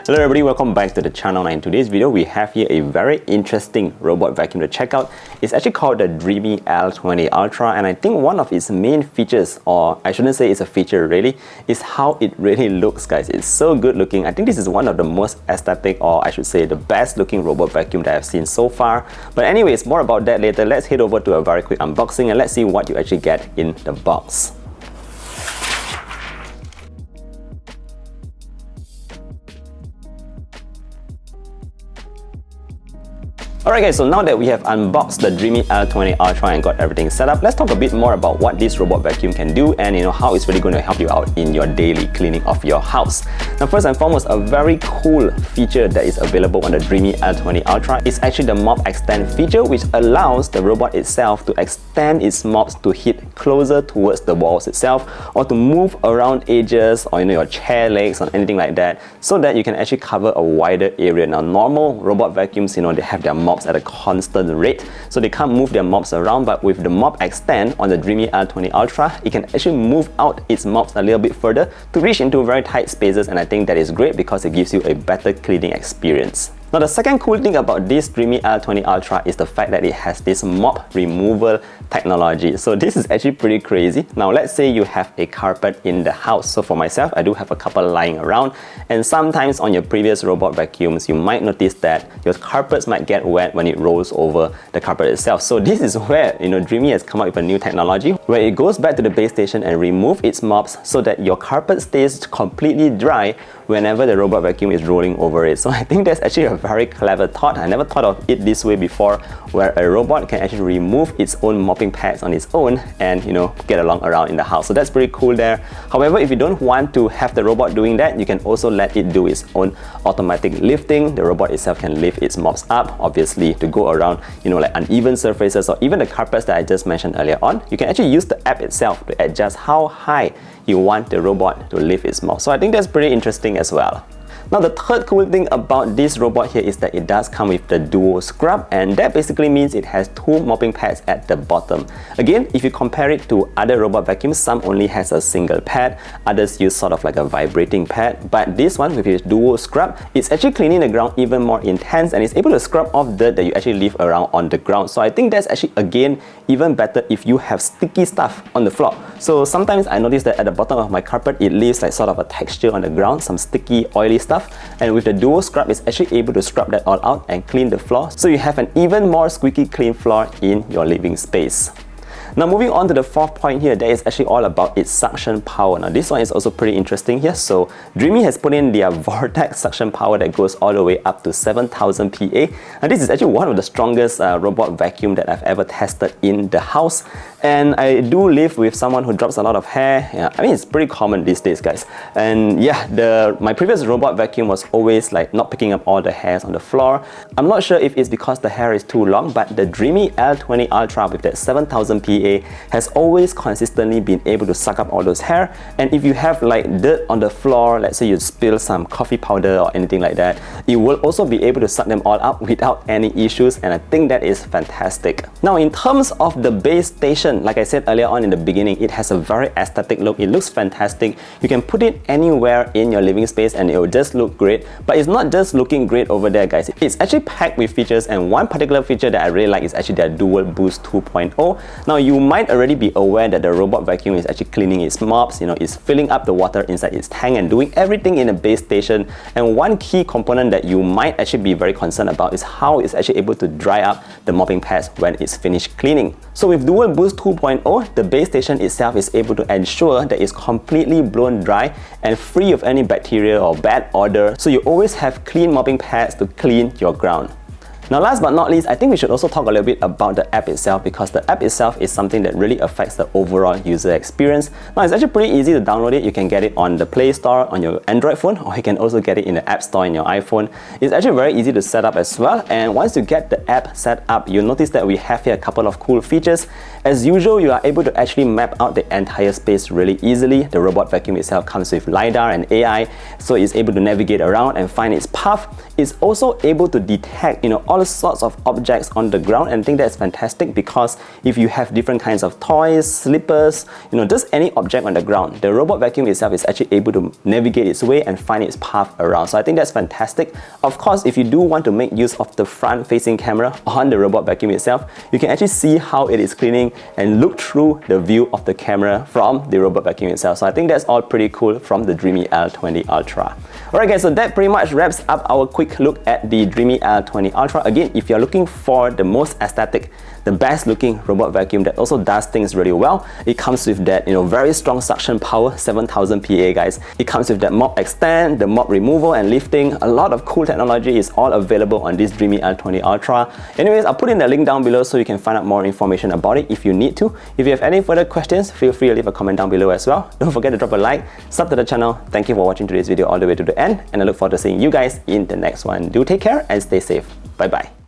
Hello everybody, welcome back to the channel. And in today's video, we have here a very interesting robot vacuum to check out. It's actually called the Dreame L20 Ultra, and I think one of its main features, or I shouldn't say it's a feature really, is how it really looks, guys. It's so good looking. I think this is one of the most aesthetic, or I should say the best looking robot vacuum that I've seen so far. But anyways, more about that later. Let's head over to a very quick unboxing and let's see what you actually get in the box. Alright guys, so now that we have unboxed the Dreame L20 Ultra and got everything set up, let's talk a bit more about what this robot vacuum can do and how it's really going to help you out in your daily cleaning of your house. Now first and foremost, a very cool feature that is available on the Dreame L20 Ultra is actually the mop extend feature, which allows the robot itself to extend its mops to hit closer towards the walls itself, or to move around edges or your chair legs or anything like that, so that you can actually cover a wider area. Now normal robot vacuums, they have their mops at a constant rate, so they can't move their mops around, but with the mop extend on the Dreame L20 Ultra, it can actually move out its mops a little bit further to reach into very tight spaces, and I think that is great because it gives you a better cleaning experience. Now the second cool thing about this Dreame L20 Ultra is the fact that it has this mop removal technology. So this is actually pretty crazy. Now let's say you have a carpet in the house. So for myself, I do have a couple lying around, and sometimes on your previous robot vacuums, you might notice that your carpets might get wet when it rolls over the carpet itself. So this is where Dreame has come up with a new technology where it goes back to the base station and remove its mops so that your carpet stays completely dry whenever the robot vacuum is rolling over it. So I think that's actually a very clever thought. I never thought of it this way before, where a robot can actually remove its own mopping pads on its own and get along around in the house. So that's pretty cool there. However, if you don't want to have the robot doing that, you can also let it do its own automatic lifting. The robot itself can lift its mops up, obviously, to go around like uneven surfaces or even the carpets that I just mentioned earlier on. You can actually use the app itself to adjust how high you want the robot to lift its mop. So I think that's pretty interesting as well. Now the third cool thing about this robot here is that it does come with the dual scrub, and that basically means it has two mopping pads at the bottom. Again, if you compare it to other robot vacuums, some only has a single pad, others use sort of like a vibrating pad, but this one with its dual scrub, it's actually cleaning the ground even more intense, and it's able to scrub off dirt that you actually leave around on the ground. So I think that's actually again even better if you have sticky stuff on the floor. So sometimes I notice that at the bottom of my carpet, it leaves like sort of a texture on the ground, some sticky oily stuff. And with the dual scrub, it's actually able to scrub that all out and clean the floor, so you have an even more squeaky clean floor in your living space. Now moving on to the fourth point here, that is actually all about its suction power. Now this one is also pretty interesting here. So Dreame has put in their vortex suction power that goes all the way up to 7,000 PA. And this is actually one of the strongest robot vacuum that I've ever tested in the house. And I do live with someone who drops a lot of hair. Yeah, I mean, it's pretty common these days, guys. And yeah, my previous robot vacuum was always like not picking up all the hairs on the floor. I'm not sure if it's because the hair is too long, but the Dreame L20 Ultra with that 7,000 PA has always consistently been able to suck up all those hair. And if you have like dirt on the floor, let's say you spill some coffee powder or anything like that, it will also be able to suck them all up without any issues, and I think that is fantastic. Now in terms of the base station, like I said earlier on in the beginning, it has a very aesthetic look. It looks fantastic. You can put it anywhere in your living space and it will just look great. But it's not just looking great over there, guys. It's actually packed with features, and one particular feature that I really like is actually their Dual Boost 2.0. Now you might already be aware that the robot vacuum is actually cleaning its mops, it's filling up the water inside its tank and doing everything in a base station. And one key component that you might actually be very concerned about is how it's actually able to dry up the mopping pads when it's finished cleaning. So with Dual Boost 2.0, the base station itself is able to ensure that it's completely blown dry and free of any bacteria or bad odor, so you always have clean mopping pads to clean your ground. Now last but not least, I think we should also talk a little bit about the app itself, because the app itself is something that really affects the overall user experience. Now it's actually pretty easy to download it. You can get it on the Play Store on your Android phone, or you can also get it in the App Store in your iPhone. It's actually very easy to set up as well, and once you get the app set up, you'll notice that we have here a couple of cool features. As usual, you are able to actually map out the entire space really easily. The robot vacuum itself comes with LiDAR and AI, so it's able to navigate around and find its path. It's also able to detect all all sorts of objects on the ground, and I think that's fantastic because if you have different kinds of toys, slippers, just any object on the ground, the robot vacuum itself is actually able to navigate its way and find its path around. So I think that's fantastic. Of course, if you do want to make use of the front-facing camera on the robot vacuum itself, you can actually see how it is cleaning and look through the view of the camera from the robot vacuum itself. So I think that's all pretty cool from the Dreame L20 Ultra. Alright guys, so that pretty much wraps up our quick look at the Dreame L20 Ultra. Again, if you're looking for the most aesthetic, the best looking robot vacuum that also does things really well, it comes with that very strong suction power, 7000 PA guys. It comes with that mop extend, the mop removal and lifting. A lot of cool technology is all available on this Dreame L20 Ultra. Anyways, I'll put in the link down below so you can find out more information about it if you need to. If you have any further questions, feel free to leave a comment down below as well. Don't forget to drop a like, sub to the channel. Thank you for watching today's video all the way to the end, and I look forward to seeing you guys in the next one. Do take care and stay safe. Bye bye.